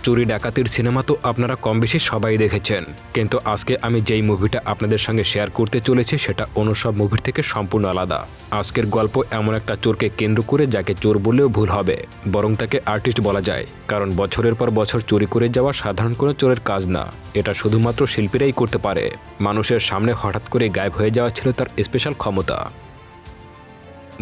চুরি ডাকাতির সিনেমা তো আপনারা কম বেশি সবাই দেখেছেন, কিন্তু আজকে আমি যেই মুভিটা আপনাদের সঙ্গে শেয়ার করতে চলেছি সেটা অন্য সব মুভির থেকে সম্পূর্ণ আলাদা। আজকের গল্প এমন একটা চোরকে কেন্দ্র করে যাকে চোর বললেও ভুল হবে, বরং তাকে আর্টিস্ট বলা যায়, কারণ বছরের পর বছর চুরি করে যাওয়া সাধারণ কোনো চোরের কাজ না, এটা শুধুমাত্র শিল্পীরাই করতে পারে। মানুষের সামনে হঠাৎ করে গায়েব হয়ে যাওয়া ছিল তার স্পেশাল ক্ষমতা।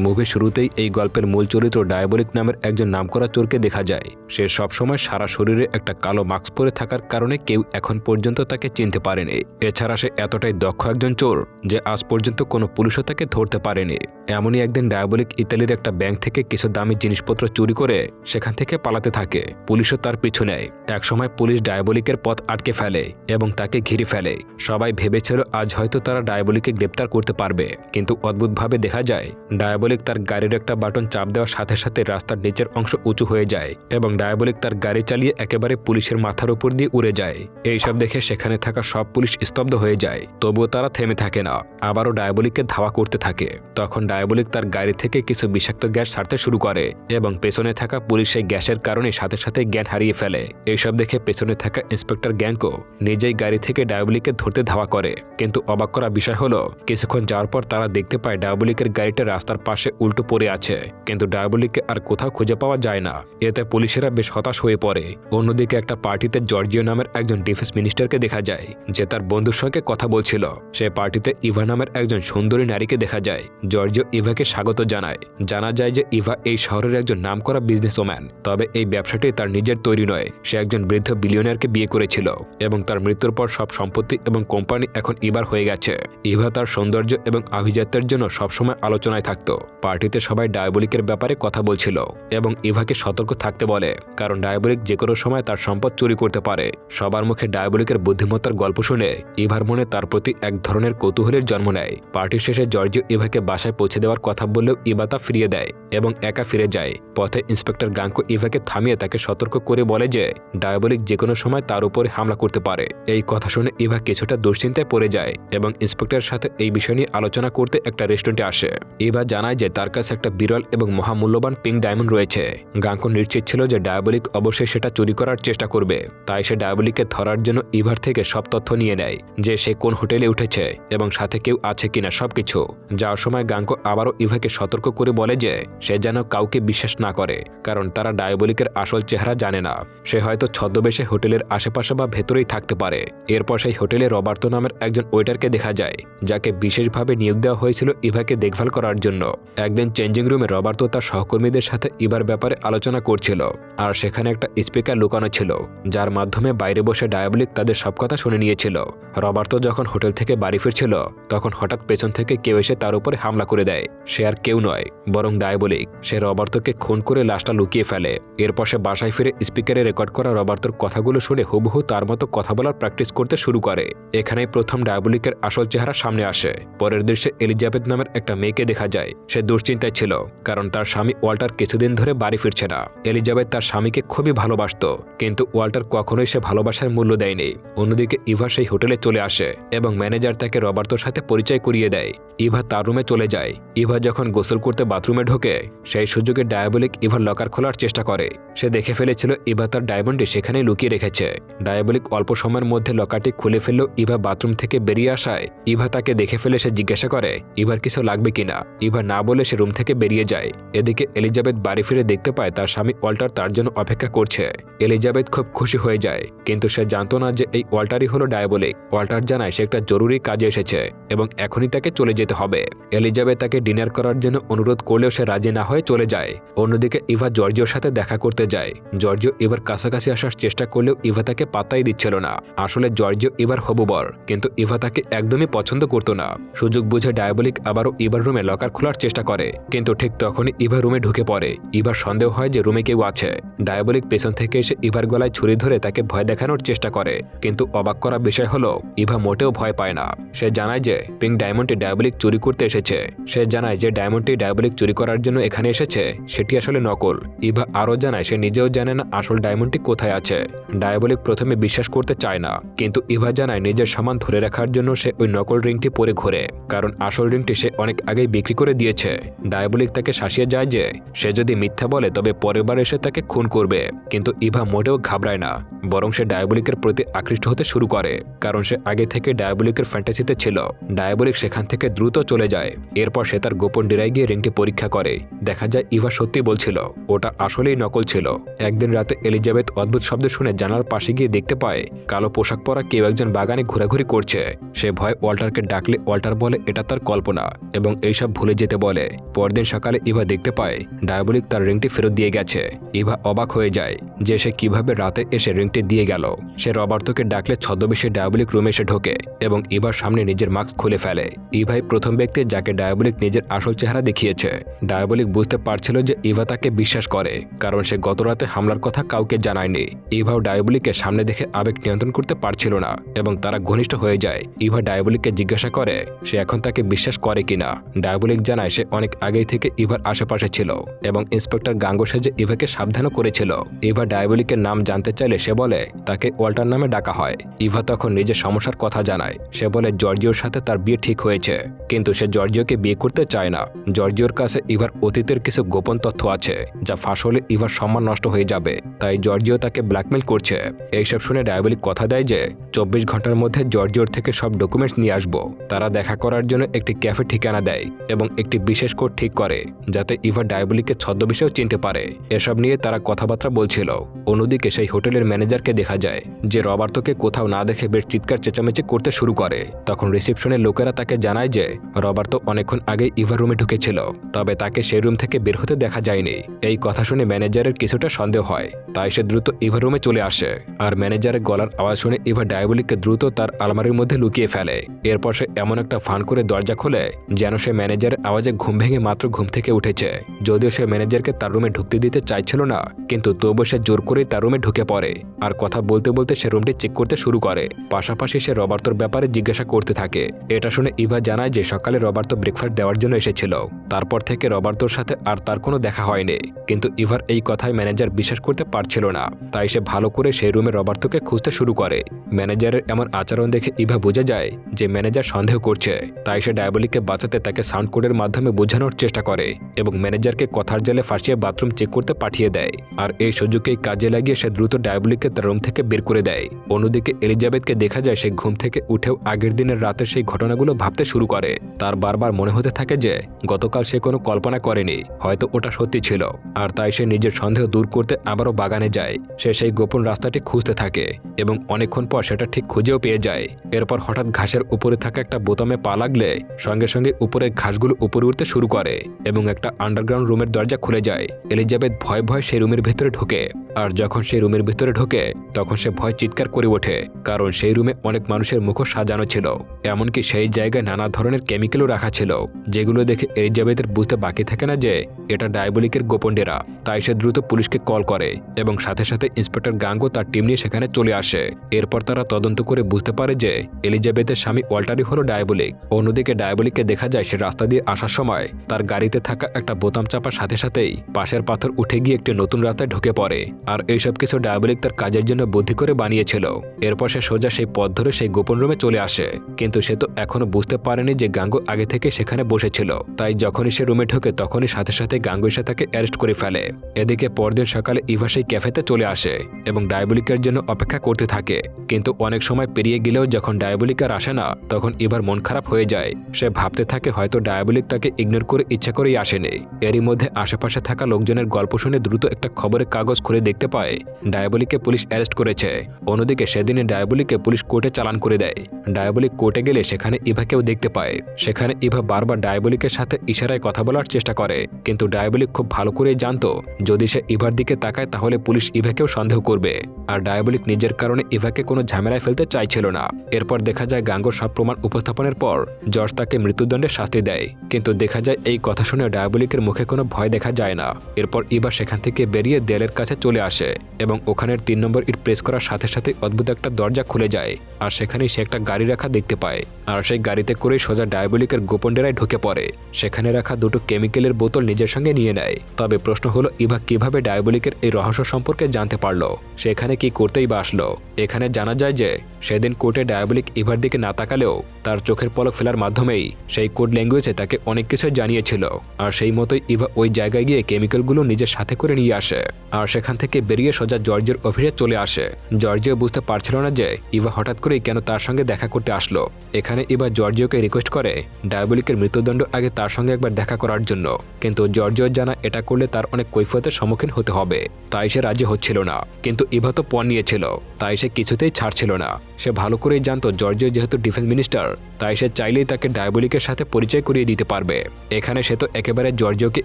মুভির শুরুতেই এই গল্পের মূল চরিত্র ডায়াবলিক নামের একজন নামকরা চোরকে দেখা যায়। সে সবসময় সারা শরীরে একটা কালো মাস্ক পরে থাকার কারণে কেউ এখন পর্যন্ত তাকে চিনতে পারেনি। এছাড়া সে এতটাই দক্ষ একজন চোর যে আজ পর্যন্ত কোনো পুলিশও তাকে ধরতে পারেনি। এমনই একদিন ডায়াবলিক ইতালির একটা ব্যাংক থেকে কিছু দামি জিনিসপত্র চুরি করে সেখান থেকে পালাতে থাকে। পুলিশও তার পিছু নেয়। একসময় পুলিশ ডায়াবলিকের পথ আটকে ফেলে এবং তাকে ঘিরে ফেলে। সবাই ভেবেছিল আজ হয়তো তারা ডায়াবলিককে গ্রেপ্তার করতে পারবে, কিন্তু অদ্ভুতভাবে দেখা যায় ডায়াবলিক তার গাড়ির একটা বাটন চাপ দেওয়ার সাথে সাথে রাস্তার নিচের অংশ উঁচু হয়ে যায় এবং ডায়াবলিক তার গাড়ি চালিয়ে একেবারে পুলিশের মাথার উপর দিয়ে উড়ে যায়। এইসব দেখে সেখানে থাকা সব পুলিশ স্তব্ধ হয়ে যায়, তবুও তারা থেমে থাকে না, আবারও ডায়াবলিককে ধাওয়া করতে থাকে। তখন ডায়াবলিক তার গাড়ি থেকে কিছু বিষাক্ত গ্যাস ছাড়তে শুরু করে এবং পেছনে থাকা পুলিশ সেই গ্যাসের কারণে সাথে সাথে জ্ঞান হারিয়ে ফেলে। এইসব দেখে পেছনে থাকা ইন্সপেক্টর গ্যাংকো নিজেই গাড়ি থেকে ডায়াবলিককে ধরতে ধাওয়া করে, কিন্তু অবাক করা বিষয় হলো কিছুক্ষণ যাওয়ার পর তারা দেখতে পায় ডায়াবলিকের গাড়িটা রাস্তার পাশে উল্টো পড়ে আছে, কিন্তু ডায়াবলিককে আর কোথাও খুঁজে পাওয়া যায় না। এতে পুলিশেরা বেশ হতাশ হয়ে পড়ে। অন্যদিকে একটা পার্টিতে জর্জিও নামের একজন ডিফেন্স মিনিস্টারকে দেখা যায় যে তার বন্ধুর সঙ্গে কথা বলছিল। সে পার্টিতে ইভা নামের একজন সুন্দরী নারীকে দেখা যায়। জর্জিও ইভাকে স্বাগত জানায়। জানা যায় যে ইভা এই শহরের একজন নামকরা বিজনেসম্যান, তবে এই ব্যবসাটি তার নিজের তৈরি নয়। সে একজন বৃদ্ধ বিলিয়নিয়ারকে বিয়ে করেছিল এবং তার মৃত্যুর পর সব সম্পত্তি এবং কোম্পানি এখন ইভার হয়ে গেছে। ইভা তার সৌন্দর্য এবং আভিজাত্যের জন্য সবসময় আলোচনায় থাকত। পার্টিতে সবাই ডায়াবলিকের ব্যাপারে কথা বলছিল এবং ইভাকে সতর্ক থাকতে বলে, কারণ ডায়াবলিক যে কোনো সময় তার সম্পদ চুরি করতে পারে। সবার মুখে ডায়াবলিকের বুদ্ধিমত্তার গল্প শুনে ইভার মনে তার প্রতি এক ধরনের কৌতূহলের জন্ম নেয়। পার্টির শেষে জর্জিও ইভাকে বাসায় পৌঁছে দেওয়ার কথা বললেও ইভা তা ফিরিয়ে দেয় এবং একা ফিরে যায়। পথে ইন্সপেক্টর গাঙ্কো ইভাকে থামিয়ে তাকে সতর্ক করে বলে যে ডায়াবলিক যে কোনো সময় তার উপরে হামলা করতে পারে। এই কথা শুনে ইভা কিছুটা দুশ্চিন্তায় পড়ে যায় এবং ইন্সপেক্টরের সাথে এই বিষয় নিয়ে আলোচনা করতে একটা রেস্টুরেন্টে আসে। ইভা জানায় যে তার কাছে একটা বিরল এবং মহামূল্যবান পিঙ্ক ডায়মন্ড রয়েছে। গাঙ্কো নিশ্চিত ছিল যে ডায়াবলিক অবশ্যই সেটা চুরি করার চেষ্টা করবে, তাই সে ডায়াবলিককে ধরার জন্য ইভার থেকে সব তথ্য নিয়ে নেয়, যে সে কোন হোটেলে উঠেছে এবং সাথে কেউ আছে কিনা সবকিছু। যাওয়ার সময় গাঙ্কো আবারও ইভাকে সতর্ক করে বলে যে সে যেন কাউকে বিশ্বাস না করে, কারণ তারা ডায়াবলিকের আসল চেহারা জানে না। সে হয়তো ছদ্মবেশে হোটেলের আশেপাশে বা ভেতরেই থাকতে পারে। এরপর সেই হোটেলে রবার্তো নামের একজন ওয়েটারকে দেখা যায়, যাকে বিশেষভাবে নিয়োগ দেওয়া হয়েছিল ইভাকে দেখভাল করার জন্য। একদিন চেঞ্জিং রুমে রবার্তো তার সহকর্মীদের সাথে ইভার ব্যাপারে আলোচনা করছিল, আর সেখানে একটা স্পিকার লুকানো ছিল, যার মাধ্যমে বাইরে বসে ডায়াবলিক তাদের সব কথা শুনে নিয়েছিল। রবার্তো যখন হোটেল থেকে বাড়ি ফিরছিল তখন হঠাৎ পেছন থেকে কেউ এসে তার উপরে হামলা করে দেয়। সে আর কেউ নয় বরং ডায়াবলিক। সে রবার্তোকে খুন করে লাশটা লুকিয়ে ফেলে। এরপর সে বাসায় ফিরে স্পিকারে রেকর্ড করা রবার্তোর কথাগুলো শুনে হুবহু তার মতো কথা বলার প্র্যাকটিস করতে শুরু করে। এখানেই প্রথম ডায়াবলিকের আসল চেহারা সামনে আসে। পরের দৃশ্যে এলিজাবেথ নামের একটা মেয়েকে দেখা যায়। সে দুশ্চিন্তায় ছিল, কারণ তার স্বামী ওয়াল্টার কিছুদিন ধরে বাড়ি ফিরছে না। এলিজাবেথ তার স্বামীকে খুবই ভালোবাসত, কিন্তু ওয়াল্টার কখনোই সে ভালোবাসার মূল্য দেয়নি। অন্যদিকে ইভা সেই হোটেলে চলে আসে এবং ম্যানেজার তাকে রবার্তোর সাথে পরিচয় করিয়ে দেয়। ইভা তার রুমে চলে যায়। ইভা যখন গোসল করতে বাথরুমে ঢোকে সেই সুযোগে ডায়াবলিক ইভার লকার খোলার চেষ্টা করে। সে দেখে ফেলেছিল ইভা তার ডায়মন্ডটি সেখানেই লুকিয়ে রেখেছে। ডায়াবলিক অল্প সময়ের মধ্যে লকারটি খুলে ফেললেও ইভা বাথরুম থেকে বেরিয়ে আসায় ইভা তাকে দেখে ফেলে সে জিজ্ঞাসা করে ইভার কিছু লাগবে কিনা। ইভা না বলে সে রুম থেকে বেরিয়ে যায়। এদিকে এলিজাবেথ বাড়ি ফিরে দেখতে পায় তার স্বামী ওয়াল্টার তার জন্য অপেক্ষা করছে। এলিজাবেথ খুব খুশি হয়ে যায়, কিন্তু সে জানতো না যে এই ওয়াল্টারই হলো ডায়াবলিক। ওয়াল্টার জানায় সে একটা জরুরি কাজে এসেছে এবং এখনই তাকে চলে যেতে হবে। এলিজাবেথ তাকে ডিনার করার জন্য অনুরোধ করলেও সে রাজি না হয়ে চলে যায়। অন্যদিকে ইভা জর্জিওর সাথে দেখা করতে যায়। জর্জিও এবার কাছাকাছি আসার চেষ্টা করলেও ইভা তাকে পাত্তাই দিচ্ছিল না। আসলে জর্জিও এবার হবু বর, কিন্তু ইভা তাকে একদমই পছন্দ করতো না। সুযোগ বুঝে ডায়াবলিক আবারও ইভার রুমে লকার খোলার চেষ্টা করে, কিন্তু ঠিক তখনই ইভা রুমে ঢুকে পড়ে। ইভার সন্দেহ হয় যে রুমে কেউ আছে। ডায়াবলিক পেছন থেকে এসে ইভার গলায় ছুরি ধরে তাকে ভয় দেখানোর চেষ্টা করে, কিন্তু অবাক করা বিষয় হলো ইভা মোটেও ভয় পায় না। সে জানায় যে পিঙ্ক ডায়মন্ডটি ডায়াবলিক চুরি করতে এসেছে। সে জানায় যে ডায়মন্ডটি ডায়াবলিক চুরি করার জন্য এখানে এসেছে সেটি আসলে নকল। ইভা আরও জানায় সে নিজেও জানে না আসল ডায়মন্ডটি কোথায় আছে। ডায়াবলিক প্রথমে বিশ্বাস করতে চায় না, কিন্তু ইভা জানায় নিজের সামান ধরে রাখার জন্য সে ওই নকল রিংটি পরে ঘোরে, কারণ আসল রিংটি সে অনেক আগেই বিক্রি করে দিয়েছে। রয়েছে। ডায়াবলিক তাকে শাসিয়ে যায় যে সে যদি মিথ্যা বলে তবে পরের বার এসে তাকে খুন করবে, কিন্তু ইভা মোটেও ঘাবড়ায় না, বরং সে ডায়াবলিকের প্রতি আকৃষ্ট হতে শুরু করে, কারণ সে আগে থেকে ডায়াবলিকের ফ্যান্টাসিতে ছিল। ডায়াবলিক সেখান থেকে দ্রুত চলে যায়। এরপর সে তার গোপন ডেরায় গিয়ে রিংটি পরীক্ষা করে। দেখা যায় ইভা সত্যি বলছিল, ওটা আসলেই নকল ছিল। একদিন রাতে এলিজাবেথ অদ্ভুত শব্দ শুনে জানালার পাশে গিয়ে দেখতে পায় কালো পোশাক পরা কেউ একজন বাগানে ঘোরাঘুরি করছে। সে ভয় ওয়াল্টারকে ডাকলে ওয়াল্টার বলে এটা তার কল্পনা এবং এইসব ভুলে যেতে বলে। পরদিন সকালে ইভা দেখতে পায় ডায়াবলিক তার রিংটি ফেরত দিয়ে গেছে। ইভা অবাক হয়ে যায় যে সে কিভাবে রাতে এসে রিংটি দিয়ে গেল। সে রবার্তোকে ডাকলে ছদ্মবেশে ডায়াবলিক রুমে এসে ঢোকে এবং ইভার সামনে নিজের মাস্ক খুলে ফেলে। ইভাই প্রথম ব্যক্তি যাকে ডায়াবলিক নিজের আসল চেহারা দেখিয়েছে। ডায়াবলিক বুঝতে পারছিল যে ইভা তাকে বিশ্বাস করে, কারণ সে গতরাতে হামলার কথা কাউকে জানায়নি। ইভাও ডায়াবলিককে সামনে দেখে আবেগ নিয়ন্ত্রণ করতে পারছিল না এবং তারা ঘনিষ্ঠ হয়ে যায়। ইভা ডায়াবলিককে জিজ্ঞাসা করে সে এখন তাকে বিশ্বাস করে কিনা। ডায়াবলিক জানায় সে অনেক আগেই থেকে ইভার আশেপাশে ছিল এবং ইন্সপেক্টর গাঙ্গো সেজে ইভাকে সাবধানও করেছিল। ইভা ডায়াবলিকের নাম জানতে চাইলে সে বলে তাকে ওয়াল্টার নামে ডাকা হয়। ইভা তখন নিজের সমস্যার কথা জানায়। সে বলে জর্জিওর সাথে তার বিয়ে ঠিক হয়েছে, কিন্তু সে জর্জিওকে বিয়ে করতে চায় না। জর্জিওর কাছে ইভার অতীতের কিছু গোপন তথ্য আছে যা ফাঁস হলে ইভার সম্মান নষ্ট হয়ে যাবে, তাই জর্জিও তাকে ব্ল্যাকমেল করছে। এইসব শুনে ডায়াবলিক কথা দেয় যে 24 ঘন্টার মধ্যে জর্জিওর থেকে সব ডকুমেন্টস নিয়ে আসবো। তারা দেখা করার জন্য একটি ক্যাফে ঠিকানা দেয় এবং একটি বিশেষ কোড ঠিক করে যাতে ইভা ডায়াবলিককে ছদ্মবেশেও চিনতে পারে। এসব নিয়ে তারা কথাবার্তা বলছিল। অন্যদিকে সেই হোটেলের ম্যানেজারকে দেখা যায় যে রবার্তোকে কোথাও না দেখে বেশ চিৎকার চেঁচামেচি করতে শুরু করে। তখন রিসেপশনের লোকেরা তাকে জানায় যে রবার্তো অনেকক্ষণ আগে ইভার রুমে ঢুকেছিল, তবে তাকে সেই রুম থেকে বের হতে দেখা যায়নি। এই কথা শুনে ম্যানেজারের কিছুটা সন্দেহ হয়, তাই সে দ্রুত ইভার রুমে চলে আসে। আর ম্যানেজারের গলার আওয়াজ শুনে ইভা ডায়াবলিককে দ্রুত তার আলমারির মধ্যে লুকিয়ে ফেলে। এরপর সে এমন একটা ফান করে দরজা খোলে যেন সে ম্যানেজারের আওয়াজে ঘুম ভেঙে মাত্র ঘুম থেকে উঠেছে। যদিও সে ম্যানেজারকে তার রুমে ঢুকতে দিতে চাইছিল না, কিন্তু তবুও সে জোর করেই তার রুমে ঢুকে পড়ে আর কথা বলতে বলতে সে রুমটি চেক করতে শুরু করে। পাশাপাশি সে রবার্তোর ব্যাপারে জিজ্ঞাসা করতে থাকে। এটা শুনে ইভা জানায় যে সকালে রবার্তো ব্রেকফাস্ট দেওয়ার জন্য এসেছিল। তারপর থেকে রবার্তোর সাথে আর তার কোনো দেখা হয়নি, কিন্তু ইভার এই কথায় ম্যানেজার বিশ্বাস করতে পারছিল না, তাই সে ভালো করে সেই রুমে রবার্তোকে খুঁজতে শুরু করে। ম্যানেজারের এমন আচরণ দেখে ইভা বুঝে যায় যে ম্যানেজার সন্দেহ করছে, তাই সে ডায়াবলিককে বাঁচাতে তাকে সাউন্ড কোডের মাধ্যমে বোঝানোর চেষ্টা করে এবং ম্যানেজারকে কথার জালে ফাঁসিয়ে বাথরুম চেক করতে পাঠিয়ে দেয়। আর এই সুযোগকেই কাজে লাগিয়ে সে দ্রুত ডায়াবলিককে তার রুম থেকে বের করে দেয়। অন্যদিকে এলিজাবেথকে দেখা যায় সে ঘুম থেকে উঠেও আগের দিনের রাতের সেই ঘটনাগুলো ভাবতে শুরু করে। তার বারবার মনে হতে থাকে যে গতকাল সে কোনো কল্পনা করেনি, হয়তো ওটা সত্যি ছিল। আর তাই সে নিজের সন্দেহ দূর করতে আবারও বাগানে যায়। সে সেই গোপন রাস্তাটি খুঁজতে থাকে এবং অনেকক্ষণ পর সেটা ঠিক খুঁজেও পেয়ে যায়। এরপর হঠাৎ ঘাসের উপরে থাকা একটা বোতামে পা লাগলে সঙ্গে সঙ্গে উপরের ঘাসগুলো উপরে উঠতে শুরু করে এবং একটা আন্ডারগ্রাউন্ড রুমের দরজা খুলে যায়। এলিজাবেথ ভয় ভয় সেই রুমের ভেতরে ঢোকে। আর যখন সেই রুমের ভেতরে ঢোকে তখন সে ভয় চিৎকার করে ওঠে, কারণ সেই রুমে অনেক মানুষের মুখোশ সাজানো ছিল। এমনকি সেই জায়গায় নানা ধরনের কেমিক্যালও রাখা ছিল, যেগুলো দেখে এলিজাবেথের বুঝতে বাকি থাকে না যে এটা ডায়াবলিকের গোপন ডেরা। তাই সে দ্রুত পুলিশকে কল করে এবং সাথে সাথে ইন্সপেক্টর গাঙ্গো তার টিম নিয়ে সেখানে চলে আসে। এরপর তারা তদন্ত করে বুঝতে পারে যে এলিজাবেথের স্বামী ওয়াল্টারই হলো ডায়াবলিক। অন্যদিকে ডায়াবলিককে দেখা যায় সে রাস্তা দিয়ে আসার সময় তার গাড়িতে থাকা একটা বোতাম চাপার সাথে সাথেই পাশের পাথর উঠে গিয়ে একটি নতুন রাস্তায় ঢুকে পড়ে। আর এইসব কিছু ডায়াবলিক তার কাজের জন্য বুদ্ধি করে বানিয়েছিল। এরপর সে সোজা সেই পথ ধরে সেই গোপন রুমে চলে আসে, কিন্তু সে তো এখনো বুঝতে পারেনি যে গাঙ্গো আগে থেকে সেখানে বসেছিল। তাই যখনই সে রুমে ঢোকে তখনই সাথে সাথে গাঙ্গো এসে তাকে অ্যারেস্ট করে ফেলে। এদিকে পরদিন সকালে ইভা সেই ক্যাফেতে চলে আসে এবং ডায়াবলিকের জন্য অপেক্ষা করতে থাকে, কিন্তু অনেক সময় পেরিয়ে গেলেও যখন ডায়াবলিক আর আসে না তখন ইভার মন খারাপ হয়ে যায়। সে ভাবতে থাকে হয়তো ডায়াবলিক তাকে ইগনোর করে ইচ্ছা করেই আসেনি। এরই মধ্যে আশেপাশে থাকা লোকজনের গল্প শুনে দ্রুত একটা খবরের কাগজ খুলে দেখতে পায় ডায়াবলিককে পুলিশ অ্যারেস্ট করেছে। অন্যদিকে সেদিনে ডায়াবলিককে পুলিশ কোর্টে চালান করে দেয়। ডায়াবলিক কোর্টে গেলে সেখানে ইভাকেও দেখতে পায়। সেখানে ইভা বারবার ডায়াবলিকের সাথে ইশারায় কথা বলার চেষ্টা করে, কিন্তু ডায়াবলিক খুব ভালো করেই জানতো যদি সে ইভার দিকে তাকায় তাহলে পুলিশ ইভাকেও সন্দেহ করবে। আর ডায়াবলিক নিজের কারণে ইভাকে কোনো ঝামেলায় ফেলতে চাইছিল না। এরপর দেখা যায় গাঙ্গোর সব প্রমাণ উপস্থাপনের পর জজ তাকে মৃত্যুদণ্ডে শাস্তি দেয়, কিন্তু দেখা যায় এই কথা শুনে ডায়াবলিকের মুখে কোনো ভয় দেখা যায় না। এরপর ইভা সেখান থেকে বেরিয়ে দেয়ালের কাছে চলে আসে এবং ওখানের 3 নম্বর ইট প্রেস করার সাথে সাথে অদ্ভুত একটা দরজা খুলে যায়। আর সেখানেই সে একটা গাড়ি রাখা দেখতে পায়। আর সেই গাড়িতে করেই সোজা ডায়াবলিকের গোপন ডেরায় ঢুকে পড়ে। সেখানে রাখা দুটো কেমিক্যালের বোতল নিজের সঙ্গে নিয়ে নেয়। তবে প্রশ্ন হলো ইভা কিভাবে ডায়াবলিকের এই রহস্য সম্পর্কে জানতে পারলো। সেখানে কি করতেই বা আসলো। এখানে জানা যায় যে সেদিন কোর্টে ডায়াবলিক ইভার দিকে না তাকালেও তার চোখের পলক ফেলার মাধ্যমেই সেই কোড ল্যাঙ্গুয়েজে তাকে অনেক কিছু জানিয়েছিল। আর সেই মতোই ইভা ওই জায়গায় গিয়ে কেমিক্যালগুলো নিজের সাথে করে নিয়ে আসে আর সেখান থেকে বেরিয়ে সোজা জর্জের অফিসে চলে আসে। জর্জিও বুঝতে পারছিল না যে ইভা হঠাৎ করেই কেন তার সঙ্গে দেখা করতে আসলো। এখানে ইভা জর্জিওকে রিকোয়েস্ট করে ডায়াবলিকের মৃত্যুদণ্ড আগে তার সঙ্গে একবার দেখা করার জন্য, কিন্তু জর্জিও জানা এটা করলে তার অনেক কৈফিয়তের সম্মুখীন হতে হবে, তাই সে রাজি হচ্ছিল না। কিন্তু ইভা তো পণ নিয়েছিল, তাই সে কিছুতেই ছাড়ছিল না। সে ভালো করেই জানতো জর্জিও যেহেতু ডিফেন্স মিনিস্টার, তাই সে চাইলেই তাকে ডায়াবলিকের সাথে পরিচয় করিয়ে দিতে পারবে। এখানে সে তো একেবারে জর্জিওকে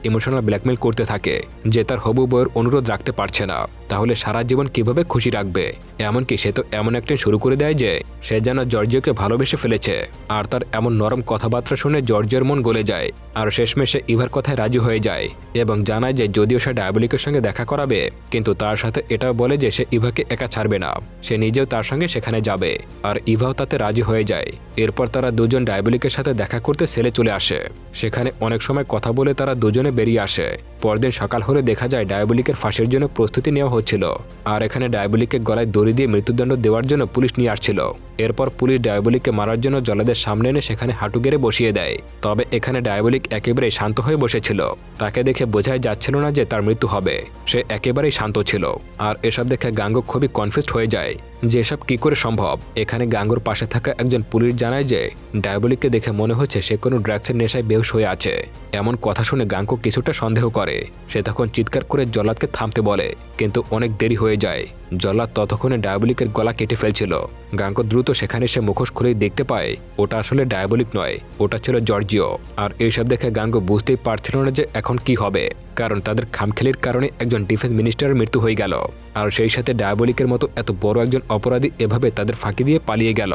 ইমোশনাল ব্ল্যাকমেল করতে থাকে যে তার হবু বউয়ের অনুরোধ রাখতে পারছে না, তাহলে সারা জীবন কিভাবে খুশি রাখবে। এমনকি সে তো এমন একটা শুরু করে দেয় যে সে যেন জর্জিওকে ভালোবেসে ফেলেছে। আর তার এমন নরম কথাবার্তা শুনে জর্জিওর মন গলে যায় আর শেষমেশ সে ইভার কথায় রাজি হয়ে যায় এবং জানায় যে যদিও সে ডায়াবলিকের সঙ্গে দেখা করাবে, কিন্তু তার সাথে এটাও বলে যে সে ইভাকে একা ছাড়বে না, সে নিজেও তার সঙ্গে সেখানে যাবে। আর ইভাও তাতে রাজি হয়ে যায়। এরপর তারা দুজন ডায়াবলিকের সাথে দেখা করতে সেলে চলে আসে। সেখানে অনেক সময় কথা বলে তারা দুজনে বেরিয়ে আসে। পরদিন সকাল হলে দেখা যায় ডায়াবলিকের ফাঁসির জন্য প্রস্তুতি নেওয়া হচ্ছিল। আর এখানে ডায়াবলিককে গলায় দড়ি দিয়ে মৃত্যুদণ্ড দেওয়ার জন্য পুলিশ নিয়ে আসছিল। এরপর পুলিশ ডায়াবলিককে মারার জন্য জল্লাদের সামনে এনে সেখানে হাঁটু গেড়ে বসিয়ে দেয়। তবে এখানে ডায়াবলিক একেবারেই শান্ত হয়ে বসেছিল। তাকে দেখে বোঝাই যাচ্ছিল না যে তার মৃত্যু হবে, সে একেবারেই শান্ত ছিল। আর এসব দেখে গাঙ্গো খুবই কনফিউজড হয়ে যায় যে এসব কি করে সম্ভব। এখানে গাঙ্গোর পাশে থাকা একজন পুলিশ জানায় যে ডায়াবলিককে দেখে মনে হচ্ছে সে কোনো ড্রাগসের নেশায় বেহুশ হয়ে আছে। এমন কথা শুনে গাঙ্গো কিছুটা সন্দেহ করে। সে তখন চিৎকার করে জল্লাদকে থামতে বলে, কিন্তু অনেক দেরি হয়ে যায়। জল্লাদ ততক্ষণে ডায়াবলিকের গলা কেটে ফেলছিল। গাঙ্গো দ্রুত সেখানে সে মুখোশ খুলেই দেখতে পায় ওটা আসলে ডায়াবলিক নয়, ওটা ছিল জর্জিও। আর এইসব দেখে গাঙ্গো বুঝতেই পারছিল না যে এখন কি হবে, কারণ তাদের খামখেলির কারণে একজন ডিফেন্স মিনিস্টারের মৃত্যু হয়ে গেল। আর সেই সাথে ডায়াবলিকের মতো এত বড় একজন অপরাধী এভাবে তাদের ফাঁকি দিয়ে পালিয়ে গেল।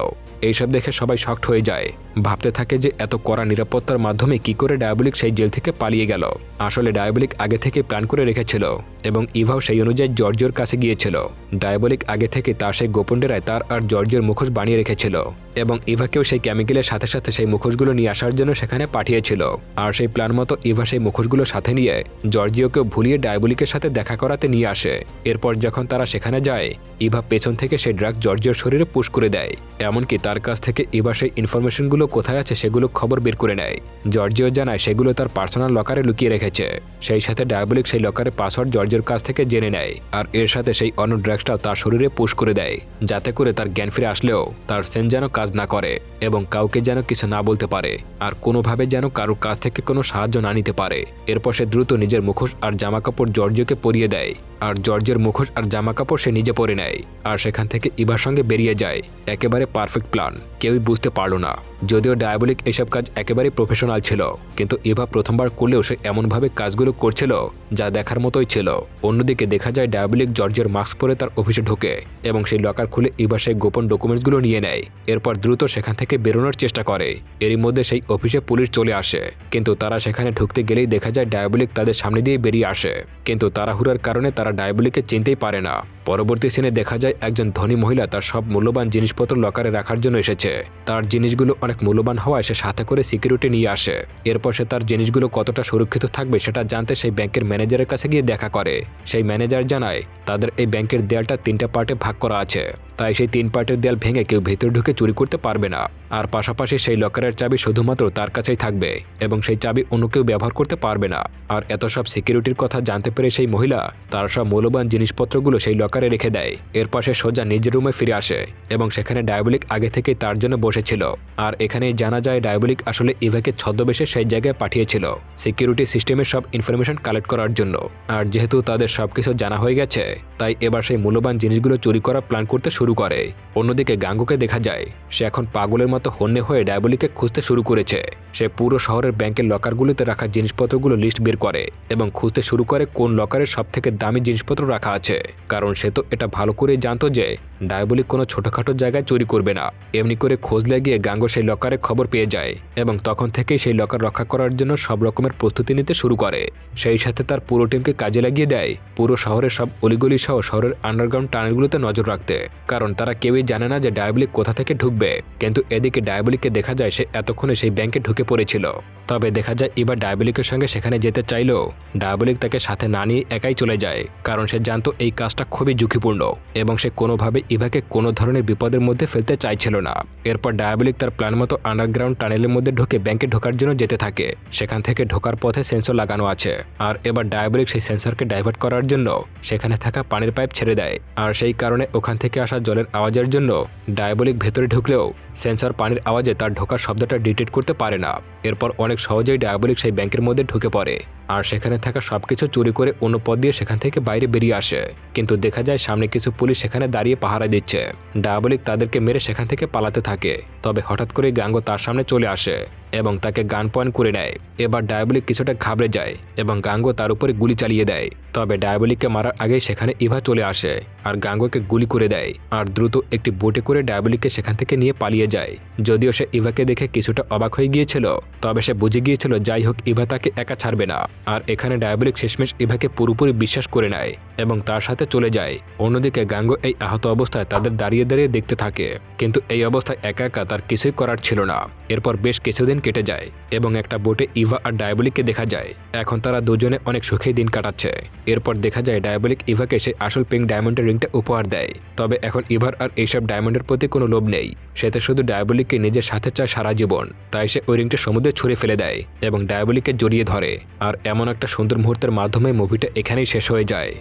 এইসব দেখে সবাই শকড হয়ে যায়, ভাবতে থাকে যে এত কড়া নিরাপত্তার মাধ্যমে কি করে ডায়াবলিক সেই জেল থেকে পালিয়ে গেল। আসলে ডায়াবলিক আগে থেকে প্ল্যান করে রেখেছিল এবং ইভাও সেই অনুযায়ী জর্জিওর কাছে গিয়েছিল। ডায়াবলিক আগে থেকে তার সেই গোপন ডেরায় তার আর জর্জিওর মুখোশ বানিয়ে রেখেছিল এবং ইভাকেও সেই কেমিক্যালের সাথে সাথে সেই মুখোশগুলো নিয়ে আসার জন্য সেখানে পাঠিয়েছিল। আর সেই প্ল্যান মতো ইভা সেই মুখোশগুলো সাথে নিয়ে জর্জিওকে ভুলিয়ে ডায়াবলিকের সাথে দেখা করাতে নিয়ে আসে। এরপর যখন তারা সেখানে যায়, ইভা পেছন থেকে সেই ড্রাগ জর্জিওর শরীরে পুশ করে দেয়। এমনকি তার কাছ থেকে ইভা সেই ইনফরমেশনগুলো কোথায় আছে সেগুলো খবর বের করে নেয়। জর্জিও জানায় সেগুলো তার পার্সোনাল লকারে লুকিয়ে রেখেছে। সেই সাথে ডায়াবলিক সেই লকারের পাসওয়ার্ড জর্জিওর কাছ থেকে জেনে নেয় আর এর সাথে সেই অন্য ড্রাগসটাও তার শরীরে পুশ করে দেয়, যাতে করে তার জ্ঞান ফিরে আসলেও তার সেন্স যেন কাজ না করে এবং কাউকে যেন কিছু না বলতে পারে আর কোনোভাবে যেন কারোর কাছ থেকে কোনো সাহায্য না নিতে পারে। এরপর সে দ্রুত নিজের মুখোশ আর জামাকাপড় জর্জিওকে পরিয়ে দেয় আর জর্জিওর মুখোশ আর জামাকাপড় সে নিজে পরে নেয় আর সেখান থেকে ইভার সঙ্গে বেরিয়ে যায়। একেবারে পারফেক্ট প্ল্যান, কেউই বুঝতে পারল না। যদিও ডায়াবলিক এসব কাজ একেবারে প্রফেশনাল ছিল, কিন্তু ইভা প্রথমবার করলেও সে এমনভাবে কাজগুলো করছিল যা দেখার মতোই ছিল। অন্যদিকে দেখা যায় ডায়াবলিক জর্জিওর মাস্ক পরে তার অফিসে ঢোকে এবং সেই লকার খুলে ইভা সেই গোপন ডকুমেন্টসগুলো নিয়ে নেয়। এরপর দ্রুত সেখান থেকে বেরোনোর চেষ্টা করে। এরই মধ্যে সেই অফিসে পুলিশ চলে আসে, কিন্তু তারা সেখানে ঢুকতে গেলেই দেখা যায় ডায়াবলিক তাদের সামনে দিয়ে বেরিয়ে আসে। কিন্তু তাড়াহুড়ার কারণে তারা ডায়াবলিককে চিনতেই পারে না। পরবর্তী সিনে দেখা যায় একজন ধনী মহিলা তার সব মূল্যবান জিনিসপত্র লকারে রাখার জন্য এসেছে। তার জিনিসগুলো অনেক মূল্যবান হওয়ায় সে সাথে করে সিকিউরিটি নিয়ে আসে। এরপর সে তার জিনিসগুলো কতটা সুরক্ষিত থাকবে সেটা জানতে সেই ব্যাংকের ম্যানেজারের কাছে গিয়ে দেখা করে। সেই ম্যানেজার জানায় তাদের এই ব্যাংকের দেয়ালটা 3টা পার্টে ভাগ করা আছে, তাই সেই 3 পার্টের দেয়াল ভেঙে কেউ ভেতরে ঢুকে চুরি করতে পারবে না। আর পাশাপাশি সেই লকারের চাবি শুধুমাত্র তার কাছেই থাকবে এবং সেই চাবি অন্য কেউ ব্যবহার করতে পারবে না। আর এত সব সিকিউরিটির কথা জানতে পেরে সেই মহিলা তার সব মূল্যবান জিনিসপত্রগুলো সেই লকারে রেখে দেয়। এরপর সে সোজা নিজের রুমে ফিরে আসে এবং সেখানে ডায়াবলিক আগে থেকেই তার জন্য বসেছিল। আর এখানেই জানা যায় ডায়াবলিক আসলে ইভাকে ছদ্মবেশে সেই জায়গায় পাঠিয়েছিল সিকিউরিটি সিস্টেমের সব ইনফরমেশন কালেক্ট করার জন্য। আর যেহেতু তাদের সবকিছু জানা হয়ে গেছে, তাই এবার সেই মূল্যবান জিনিসগুলো চুরি করার প্ল্যান করতে শুরু করে। অন্যদিকে গাঙ্গুকে দেখা যায় সে এখন পাগলের মতো হন্যে হয়ে ডায়াবলিককে খুঁজতে শুরু করেছে। সে পুরো শহরের ব্যাংকের লকারগুলোতে রাখা জিনিসপত্রগুলো লিস্ট বের করে এবং খুঁজতে শুরু করে কোন লকারের সব থেকে দামি জিনিসপত্র রাখা আছে, কারণ সে তো এটা ভালো করে জানতো যে ডায়াবলিক কোনো ছোটখাটো জায়গায় চুরি করবে না। এমনি করে খোঁজ লাগিয়ে গাঙ্গো সেই লকারের খবর পেয়ে যায় এবং তখন থেকেই সেই লকার রক্ষা করার জন্য সব রকমের প্রস্তুতি নিতে শুরু করে। সেই সাথে তার পুরো টিমকে কাজে লাগিয়ে দেয় পুরো শহরের সব অলিগলি সহ শহরের আন্ডারগ্রাউন্ড টানেলগুলোতে নজর রাখতে, কারণ তারা কেউই জানে না যে ডায়াবলিক কোথা থেকে ঢুকবে। কিন্তু এদিকে ডায়াবলিককে দেখা যায় সে এতক্ষণে সেই ব্যাংকে ঢুকে পড়েছিল। তবে দেখা যায় এবার ডায়াবলিকের সঙ্গে সেখানে যেতে চাইলেও ডায়াবলিক তাকে সাথে না নিয়ে একাই চলে যায়, কারণ সে জানতো এই কাজটা খুবই ঝুঁকিপূর্ণ এবং সে কোনোভাবে ইভাকে কোনো ধরনের বিপদের মধ্যে ফেলতে চাইছিল না। এরপর ডায়াবলিক তার প্ল্যান মতো আন্ডারগ্রাউন্ড টানেলের মধ্যে ঢুকে ব্যাংকে ঢোকার জন্য যেতে থাকে। সেখান থেকে ঢোকার পথে সেন্সর লাগানো আছে, আর এবার ডায়াবলিক সেই সেন্সরকে ডাইভার্ট করার জন্য সেখানে থাকা পানির পাইপ ছেড়ে দেয়। আর সেই কারণে ওখান থেকে আসা জলের আওয়াজের জন্য ডায়াবলিক ভেতরে ঢুকলেও সেন্সর পানির আওয়াজে তার ঢোকার শব্দটা ডিটেক্ট করতে পারে না। এরপর অনেক সহজেই ডায়াবলিক সেই ব্যাংকের মধ্যে ঢুকে পড়ে আর সেখানে থাকা সবকিছু চুরি করে অন্য পথ দিয়ে সেখান থেকে বাইরে বেরিয়ে আসে। কিন্তু দেখা যায় সামনে কিছু পুলিশ সেখানে দাঁড়িয়ে পাহারা দিচ্ছে। ডায়াবলিক তাদেরকে মেরে সেখান থেকে পালাতে থাকে। তবে হঠাৎ করে গাঙ্গো তার সামনে চলে আসে এবং তাকে গান পয়েন্ট করে নেয়। এবার ডায়াবলিক কিছুটা ঘাবড়ে যায় এবং গাঙ্গো তার উপরে গুলি চালিয়ে দেয়। তবে ডায়াবলিককে মারার আগেই সেখানে ইভা চলে আসে আর গাঙ্গোকে গুলি করে দেয় আর দ্রুত একটি বোটে করে ডায়াবলিককে সেখান থেকে নিয়ে পালিয়ে যায়। যদিও সে ইভাকে দেখে কিছুটা অবাক হয়ে গিয়েছিল, তবে সে বুঝে গিয়েছিল যাই হোক ইভা তাকে একা ছাড়বে না। আর এখানে ডায়াবলিক শেষমেশ ইভাকে পুরোপুরি বিশ্বাস করে নেয় এবং তার সাথে চলে যায়। অন্যদিকে গাঙ্গো এই আহত অবস্থায় তাদের দাঁড়িয়ে দাঁড়িয়ে দেখতে থাকে, কিন্তু এই অবস্থায় একা একা তার কিছুই করার ছিল না। এরপর বেশ কিছুদিন কেটে যায় এবং একটা বোটে ইভা আর ডায়াবলিককে দেখা যায়। এখন তারা দুজনে অনেক সুখেই দিন কাটাচ্ছে। এরপর দেখা যায় ডায়াবলিক ইভাকে সেই আসল পিঙ্ক ডায়মন্ডের রিংটা উপহার দেয়। তবে এখন ইভার আর এইসব ডায়মন্ডের প্রতি কোনো লোভ নেই, সে তো শুধু ডায়াবলিককে নিজের সাথে চায় সারা জীবন। তাই সে ওই রিংটা সমুদ্রে ছুঁড়ে ফেলে দেয় এবং ডায়াবলিককে জড়িয়ে ধরে। আর এমন একটা সুন্দর মুহূর্তের মাধ্যমে মুভিটা এখানেই শেষ হয়ে যায়।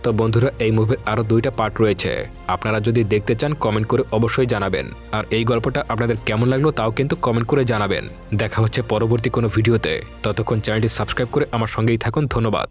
তো বন্ধুরা, এই মুভির আরও 2টা পার্ট রয়েছে, আপনারা যদি দেখতে চান কমেন্ট করে অবশ্যই জানাবেন। আর এই গল্পটা আপনাদের কেমন লাগলো তাও কিন্তু কমেন্ট করে জানাবেন। দেখা হচ্ছে পরবর্তী কোনো ভিডিওতে, ততক্ষণ চ্যানেলটি সাবস্ক্রাইব করে আমার সঙ্গেই থাকুন। ধন্যবাদ।